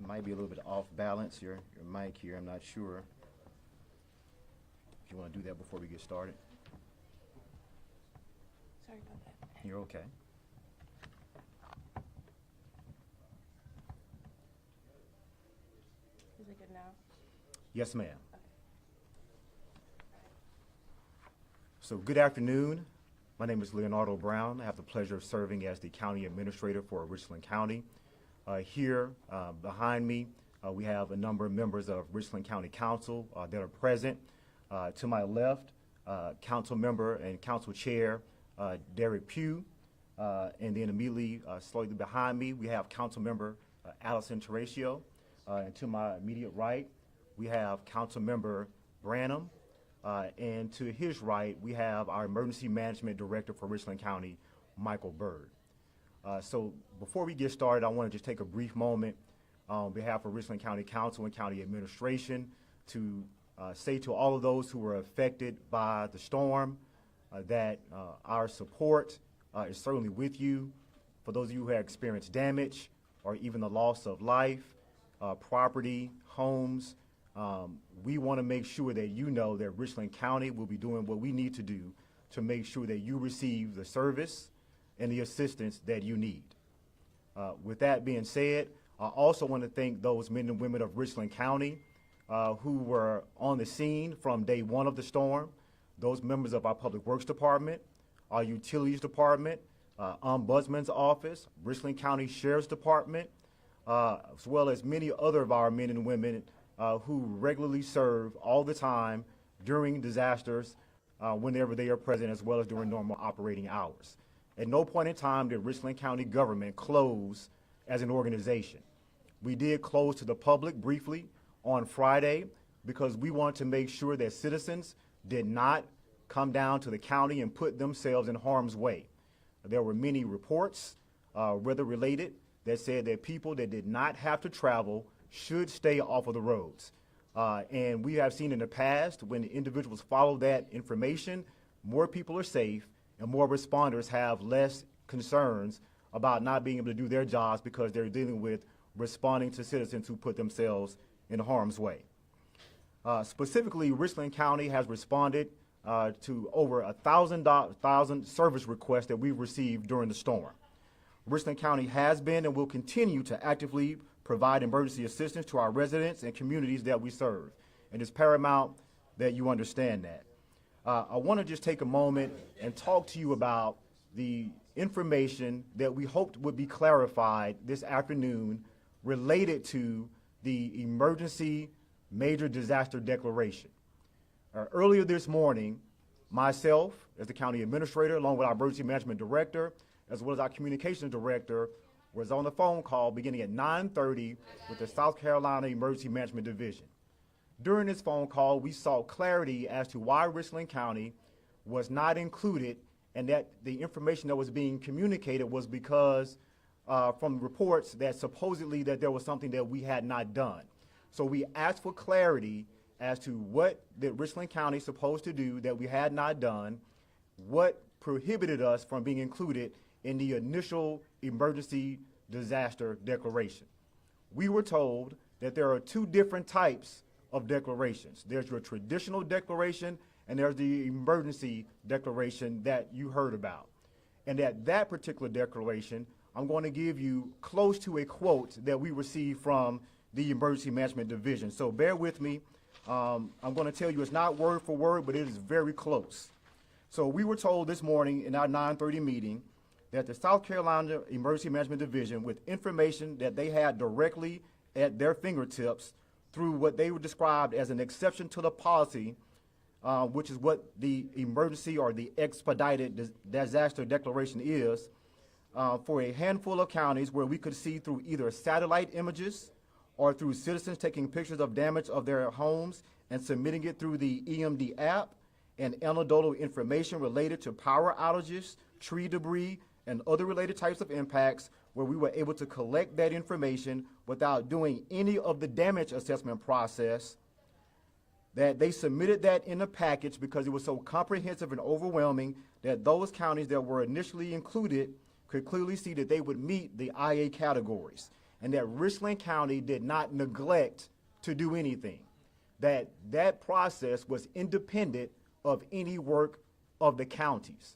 might be a little bit off balance, your mic here, I'm not sure. If you want to do that before we get started. Sorry about that. You're okay. Is it good now? Yes, ma'am. Okay. So good afternoon. My name is Leonardo Brown. I have the pleasure of serving as the County Administrator for Richland County. Here behind me, we have a number of members of Richland County Council that are present. To my left, Council Member and Council Chair Derek Pugh. And then immediately slightly behind me, we have Council Member Allison Terratio. And to my immediate right, we have Council Member Branham. And to his right, we have our Emergency Management Director for Richland County, Michael Bird. So before we get started, I want to just take a brief moment on behalf of Richland County Council and County Administration to say to all of those who were affected by the storm that our support is certainly with you. For those of you who have experienced damage or even the loss of life, property, homes, we want to make sure that you know that Richland County will be doing what we need to do to make sure that you receive the service and the assistance that you need. With that being said, I also want to thank those men and women of Richland County who were on the scene from day one of the storm, those members of our Public Works Department, our Utilities Department, Ombudsman's Office, Richland County Sheriff's Department, as well as many other of our men and women who regularly serve all the time during disasters whenever they are present, as well as during normal operating hours. At no point in time did Richland County government close as an organization. We did close to the public briefly on Friday because we want to make sure that citizens did not come down to the county and put themselves in harm's way. There were many reports, weather-related, that said that people that did not have to travel should stay off of the roads. And we have seen in the past when individuals follow that information, more people are safe and more responders have less concerns about not being able to do their jobs because they're dealing with responding to citizens who put themselves in harm's way. Specifically, Richland County has responded to over 1,000 service requests that we've received during the storm. Richland County has been and will continue to actively provide emergency assistance to our residents and communities that we serve. And it's paramount that you understand that. I want to just take a moment and talk to you about the information that we hoped would be clarified this afternoon related to the emergency major disaster declaration. Earlier this morning, myself, as the county administrator, along with our emergency management director, as well as our communications director, was on the phone call beginning at 9:30 with the South Carolina Emergency Management Division. During this phone call, we sought clarity as to why Richland County was not included and that the information that was being communicated was because from reports that supposedly that there was something that we had not done. So we asked for clarity as to what the Richland County is supposed to do that we had not done, what prohibited us from being included in the initial emergency disaster declaration. We were told that there are two different types of declarations. There's your traditional declaration and there's the emergency declaration that you heard about. And at that particular declaration, I'm going to give you close to a quote that we received from the Emergency Management Division. So bear with me. I'm going to tell you it's not word for word, but it is very close. So we were told this morning in our 9:30 meeting that the South Carolina Emergency Management Division, with information that they had directly at their fingertips through what they were described as an exception to the policy, which is what the emergency or the expedited disaster declaration is, for a handful of counties where we could see through either satellite images or through citizens taking pictures of damage of their homes and submitting it through the EMD app, and anecdotal information related to power outages, tree debris, and other related types of impacts, where we were able to collect that information without doing any of the damage assessment process, that they submitted that in a package because it was so comprehensive and overwhelming that those counties that were initially included could clearly see that they would meet the IA categories. and that Richland County did not neglect to do anything, that process was independent of any work of the counties.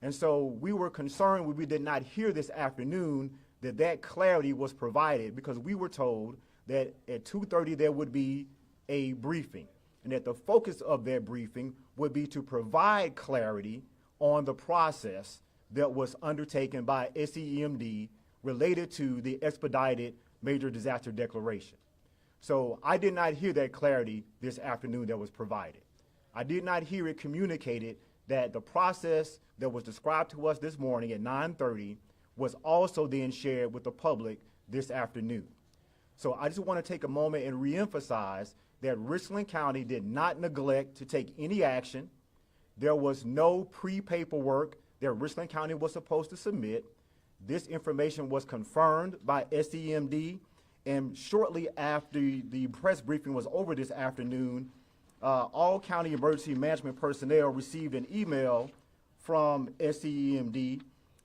And so we were concerned when we did not hear this afternoon that clarity was provided, because we were told that at 2:30 there would be a briefing, and that the focus of that briefing would be to provide clarity on the process that was undertaken by SEMD related to the expedited major disaster declaration. So I did not hear that clarity this afternoon that was provided. I did not hear it communicated that the process that was described to us this morning at 9:30 was also then shared with the public this afternoon. So I just want to take a moment and reemphasize that Richland County did not neglect to take any action. There was no pre-paperwork that Richland County was supposed to submit. This information was confirmed by SEMD, and shortly after the press briefing was over this afternoon, all county emergency management personnel received an email from SEMD,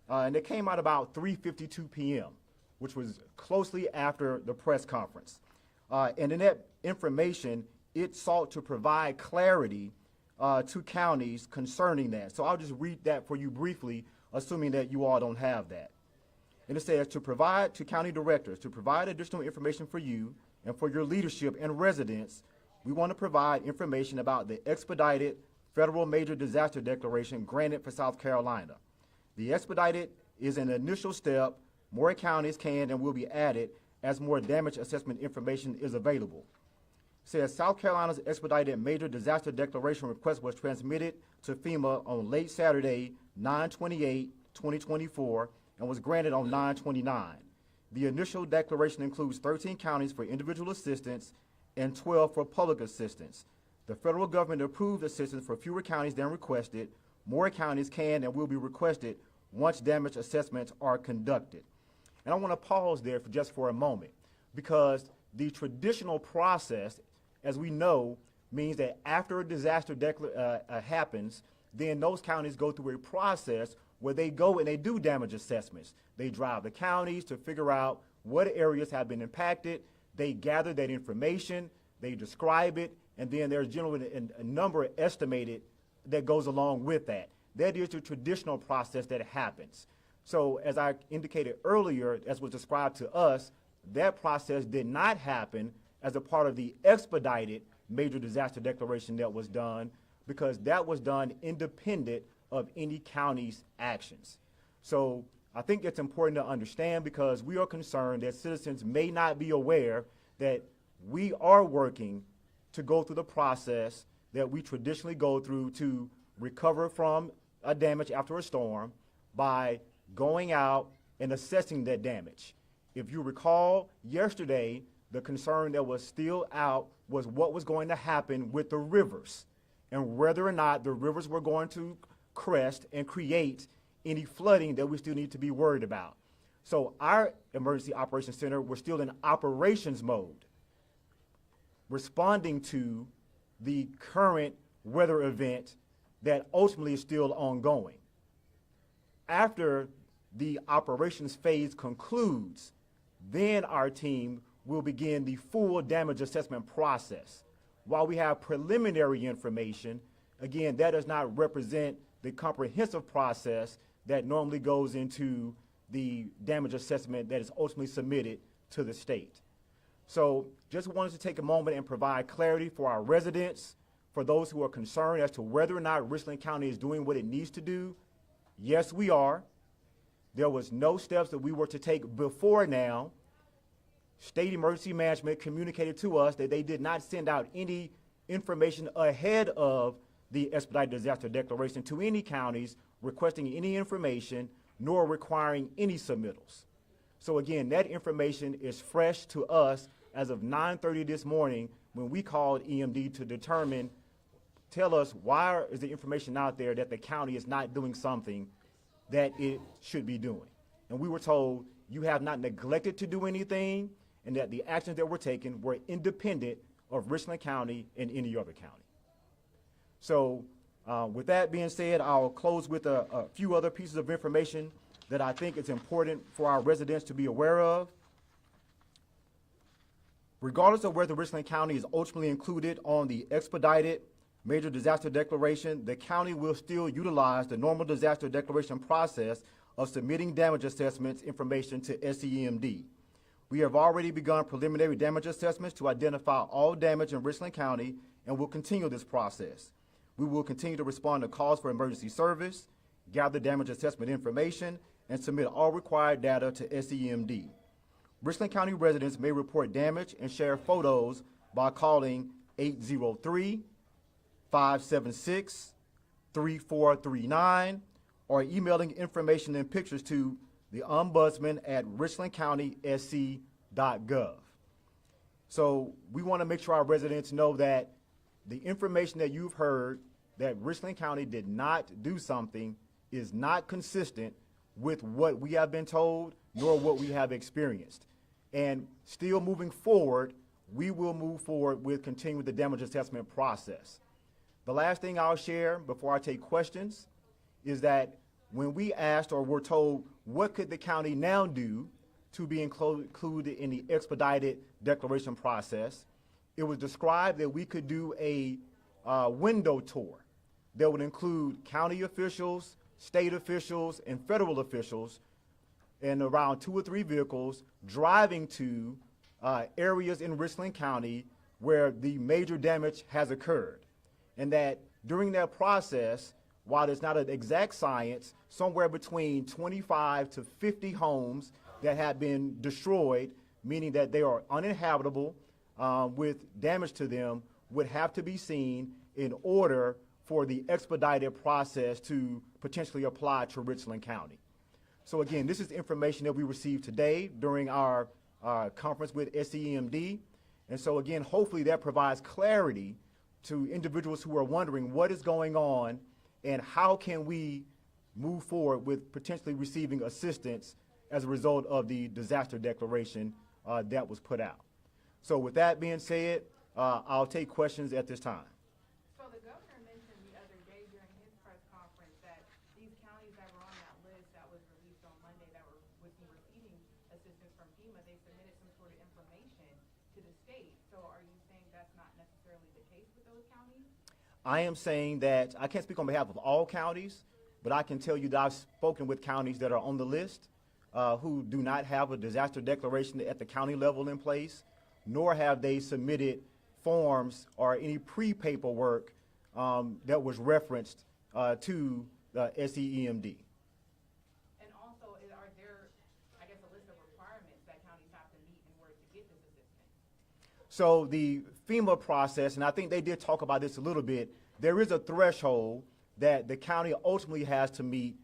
and it came out about 3:52 p.m., which was closely after the press conference. And in that information, it sought to provide clarity to counties concerning that. So I'll just read that for you briefly, assuming that you all don't have that. And it says, to provide to county directors, to provide additional information for you and for your leadership and residents, we want to provide information about the expedited federal major disaster declaration granted for South Carolina. The expedited is an initial step. More counties can and will be added as more damage assessment information is available. It says South Carolina's expedited major disaster declaration request was transmitted to FEMA on late Saturday, 9/28/2024, and was granted on 9/29. The initial declaration includes 13 counties for individual assistance and 12 for public assistance. The federal government approved assistance for fewer counties than requested. More counties can and will be requested once damage assessments are conducted. And I want to pause there just for a moment, because the traditional process, as we know, means that after a disaster happens, then those counties go through a process where they go and they do damage assessments. They drive the counties to figure out what areas have been impacted. They gather that information, they describe it, and then there's generally a number estimated that goes along with that. That is the traditional process that happens. So as I indicated earlier, as was described to us, that process did not happen as a part of the expedited major disaster declaration that was done, because that was done independent of any county's actions. So I think it's important to understand, because we are concerned that citizens may not be aware that we are working to go through the process that we traditionally go through to recover from a damage after a storm by going out and assessing that damage. If you recall, yesterday, the concern that was still out was what was going to happen with the rivers and whether or not the rivers were going to crest and create any flooding that we still need to be worried about. So our Emergency Operations Center, we're still in operations mode, responding to the current weather event that ultimately is still ongoing. After the operations phase concludes, then our team will begin the full damage assessment process. While we have preliminary information, again, that does not represent the comprehensive process that normally goes into the damage assessment that is ultimately submitted to the state. So just wanted to take a moment and provide clarity for our residents, for those who are concerned as to whether or not Richland County is doing what it needs to do. Yes, we are. There was no steps that we were to take before now. State Emergency Management communicated to us that they did not send out any information ahead of the expedited disaster declaration to any counties requesting any information, nor requiring any submittals. So again, that information is fresh to us as of 9:30 this morning, when we called EMD to tell us why is the information out there that the county is not doing something that it should be doing. And we were told, you have not neglected to do anything, and that the actions that were taken were independent of Richland County and any other county. So with that being said, I'll close with a few other pieces of information that I think it's important for our residents to be aware of. Regardless of whether Richland County is ultimately included on the expedited major disaster declaration, the county will still utilize the normal disaster declaration process of submitting damage assessments information to SEMD. We have already begun preliminary damage assessments to identify all damage in Richland County and will continue this process. We will continue to respond to calls for emergency service, gather damage assessment information, and submit all required data to SEMD. Richland County residents may report damage and share photos by calling 803-576-3439 or emailing information and pictures to the ombudsman at richlandcountysc.gov. So we want to make sure our residents know that the information that you've heard that Richland County did not do something is not consistent with what we have been told nor what we have experienced. And still moving forward, we will move forward with continuing the damage assessment process. The last thing I'll share before I take questions is that when we asked or were told what could the county now do to be included in the expedited declaration process, it was described that we could do a window tour that would include county officials, state officials, and federal officials in around 2 or 3 vehicles driving to areas in Richland County where the major damage has occurred. And that during that process, while it's not an exact science, somewhere between 25 to 50 homes that have been destroyed, meaning that they are uninhabitable with damage to them, would have to be seen in order for the expedited process to potentially apply to Richland County. So again, this is information that we received today during our conference with SEMD. And so again, hopefully that provides clarity to individuals who are wondering what is going on and how can we move forward with potentially receiving assistance as a result of the disaster declaration that was put out. So with that being said, I'll take questions at this time. So the governor mentioned the other day during his press conference that these counties that were on that list that was released on Monday that would be receiving assistance from FEMA, they submitted some sort of information to the state. So are you saying that's not necessarily the case with those counties? I am saying that I can't speak on behalf of all counties, but I can tell you that I've spoken with counties that are on the list who do not have a disaster declaration at the county level in place, nor have they submitted forms or any pre-paperwork that was referenced to the SEMD. And also, are there, I guess, a list of requirements that counties have to meet in order to get this assistance? So the FEMA process, and I think they did talk about this a little bit, there is a threshold that the county ultimately has to meet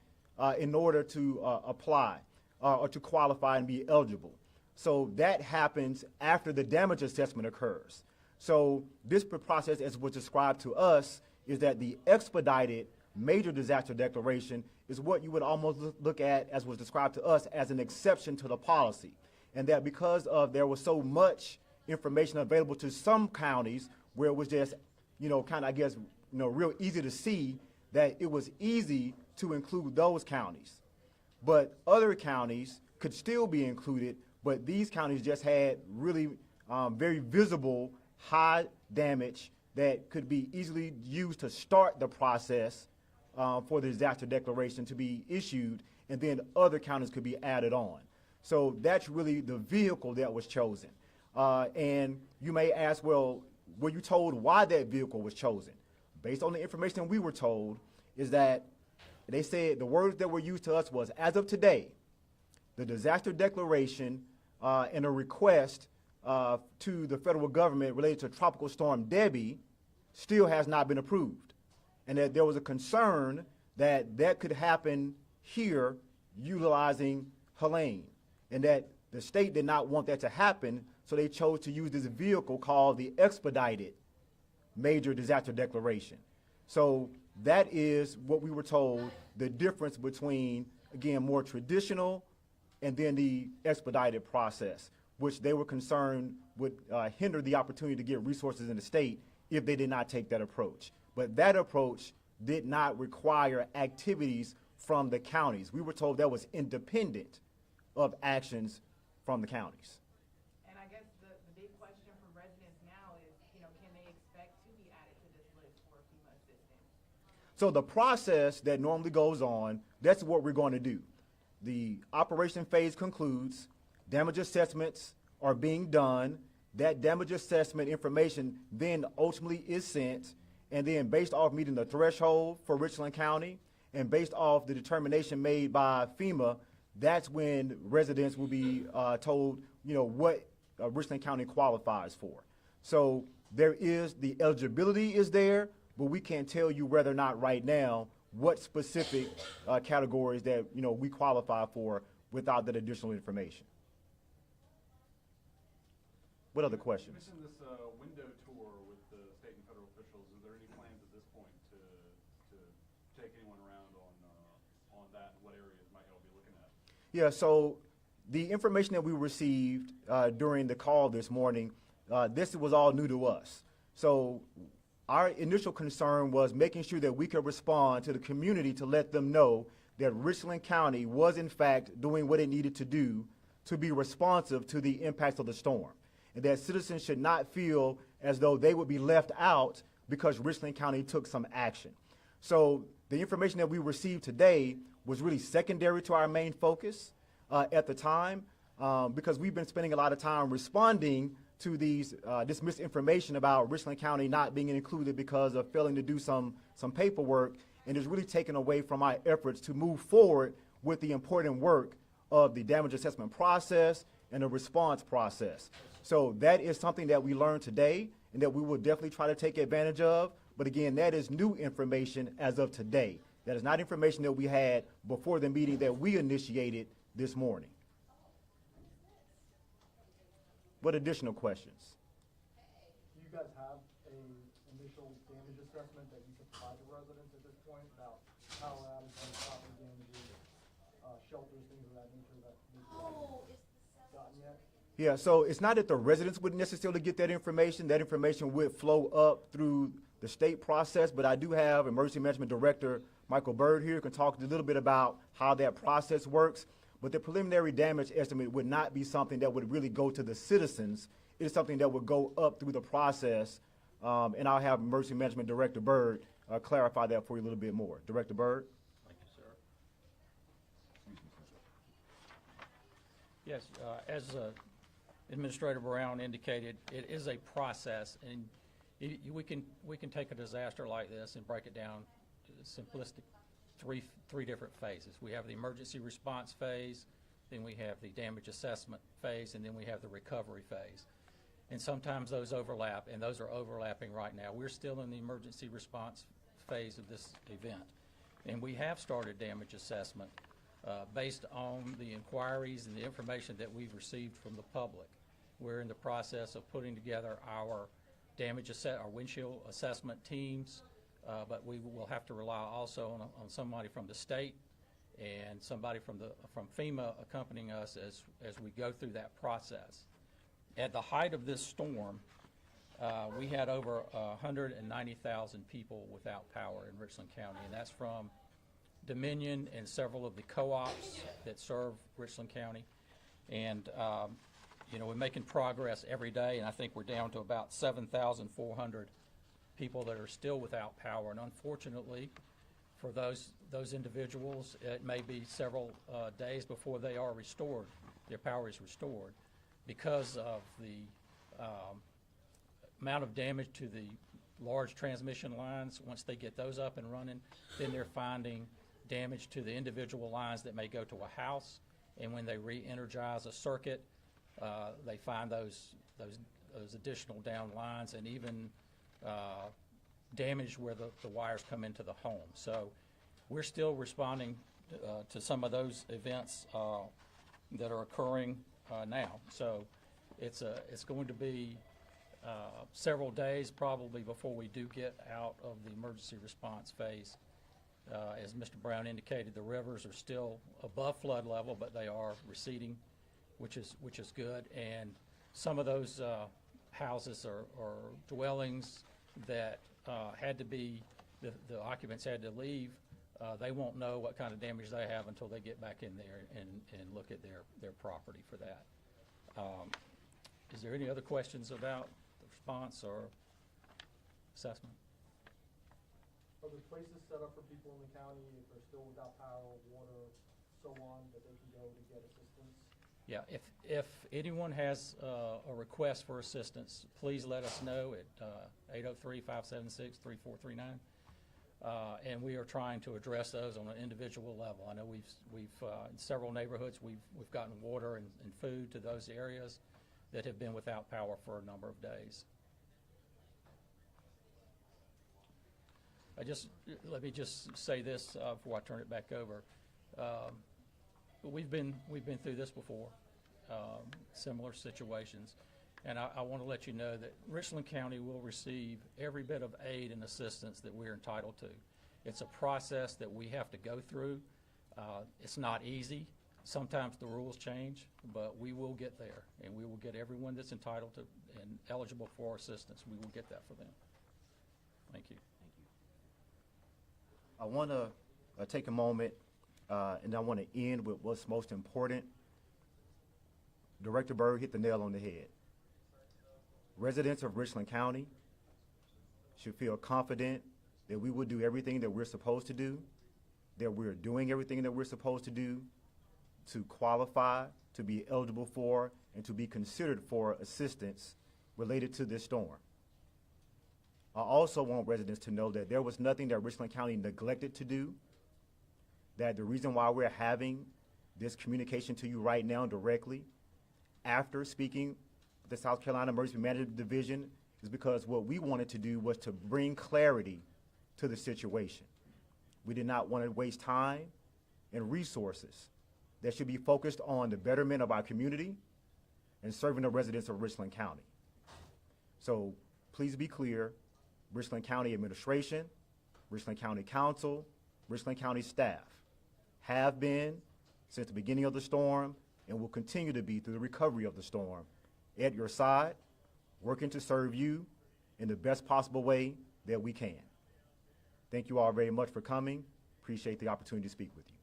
in order to apply or to qualify and be eligible. So that happens after the damage assessment occurs. So this process, as was described to us, is that the expedited major disaster declaration is what you would almost look at, as was described to us, as an exception to the policy. And that because there was so much information available to some counties where it was just, kind of, I guess, real easy to see that it was easy to include those counties. But other counties could still be included, but these counties just had really very visible high damage that could be easily used to start the process for the disaster declaration to be issued, and then other counties could be added on. So that's really the vehicle that was chosen. And you may ask, well, were you told why that vehicle was chosen? Based on the information we were told, is that they said the words that were used to us was, as of today, the disaster declaration and a request to the federal government related to Tropical Storm Debbie still has not been approved. And that there was a concern that that could happen here utilizing Helene, and that the state did not want that to happen, so they chose to use this vehicle called the expedited major disaster declaration. So that is what we were told, the difference between, again, more traditional and then the expedited process, which they were concerned would hinder the opportunity to get resources in the state if they did not take that approach. But that approach did not require activities from the counties. We were told that was independent of actions from the counties. And I guess the big question So the process that normally goes on, that's what we're going to do. The operation phase concludes, damage assessments are being done, that damage assessment information then ultimately is sent, and then based off meeting the threshold for Richland County, and based off the determination made by FEMA, that's when residents will be told, what Richland County qualifies for. So there is, the eligibility is there, but we can't tell you whether or not right now what specific categories that, we qualify for without that additional information. What other questions? You mentioned this window tour with the state and federal officials. Is there any plans at this point to take anyone around on that, and what areas might y'all be looking at? Yeah, so the information that we received during the call this morning, this was all new to us. So our initial concern was making sure that we could respond to the community to let them know that Richland County was in fact doing what it needed to do to be responsive to the impacts of the storm, and that citizens should not feel as though they would be left out because Richland County took some action. So the information that we received today was really secondary to our main focus at the time, because we've been spending a lot of time responding to this misinformation about Richland County not being included because of failing to do some paperwork, and it's really taken away from our efforts to move forward with the important work of the damage assessment process and the response process. So that is something that we learned today and that we will definitely try to take advantage of. But again, that is new information as of today. That is not information that we had before the meeting that we initiated this morning. What additional questions? Do you guys have a initial damage assessment that you can provide to residents at this point about power outages, property damages, shelters, things of that nature that we've gotten yet? Yeah, so it's not that the residents wouldn't necessarily get that information. That information would flow up through the state process, but I do have Emergency Management Director Michael Bird here who can talk a little bit about how that process works. But the preliminary damage estimate would not be something that would really go to the citizens. It is something that would go up through the process, and I'll have Emergency Management Director Bird clarify that for you a little bit more. Director Bird? Thank you, sir. Yes, as Administrator Brown indicated, it is a process, and we can take a disaster like this and break it down to simplistic three different phases. We have the emergency response phase, then we have the damage assessment phase, and then we have the recovery phase. And sometimes those overlap, and those are overlapping right now. We're still in the emergency response phase of this event. And we have started damage assessment based on the inquiries and the information that we've received from the public. We're in the process of putting together our our windshield assessment teams, but we will have to rely also on somebody from the state and somebody from FEMA accompanying us as we go through that process. At the height of this storm, we had over 190,000 people without power in Richland County, and that's from Dominion and several of the co-ops that serve Richland County. And we're making progress every day, and I think we're down to about 7,400 people that are still without power. And unfortunately, for those individuals, it may be several days before they are restored, their power is restored, because of the amount of damage to the large transmission lines. Once they get those up and running, then they're finding damage to the individual lines that may go to a house, and when they re-energize a circuit, they find those additional down lines, and even damage where the wires come into the home. So we're still responding to some of those events that are occurring now. So it's going to be several days probably before we do get out of the emergency response phase. As Mr. Brown indicated, the rivers are still above flood level, but they are receding, which is good. And some of those houses or dwellings that had to be, the occupants had to leave, they won't know what kind of damage they have until they get back in there and look at their property for that. Is there any other questions about the response or assessment? are there places set up for people in the county if they're still without power, water, so on, that they can go to get assistance? Yeah, if anyone has a request for assistance, please let us know at 803-576-3439. And we are trying to address those on an individual level. I know we've in several neighborhoods, we've gotten water and food to those areas that have been without power for a number of days. Let me just say this before I turn it back over. We've been through this before, similar situations, and I want to let you know that Richland County will receive every bit of aid and assistance that we're entitled to. It's a process that we have to go through. It's not easy. Sometimes the rules change, but we will get there, and we will get everyone that's entitled to and eligible for assistance. We will get that for them. Thank you. I want to take a moment, and I want to end with what's most important. Director Berg hit the nail on the head. Residents of Richland County should feel confident that we will do everything that we're supposed to do, that we're doing everything that we're supposed to do to qualify, to be eligible for, and to be considered for assistance related to this storm. I also want residents to know that there was nothing that Richland County neglected to do, that the reason why we're having this communication to you right now directly after speaking with the South Carolina Emergency Management Division is because what we wanted to do was to bring clarity to the situation. We did not want to waste time and resources that should be focused on the betterment of our community and serving the residents of Richland County. So please be clear, Richland County administration, Richland County Council, Richland County staff have been since the beginning of the storm and will continue to be through the recovery of the storm at your side, working to serve you in the best possible way that we can. Thank you all very much for coming. Appreciate the opportunity to speak with you.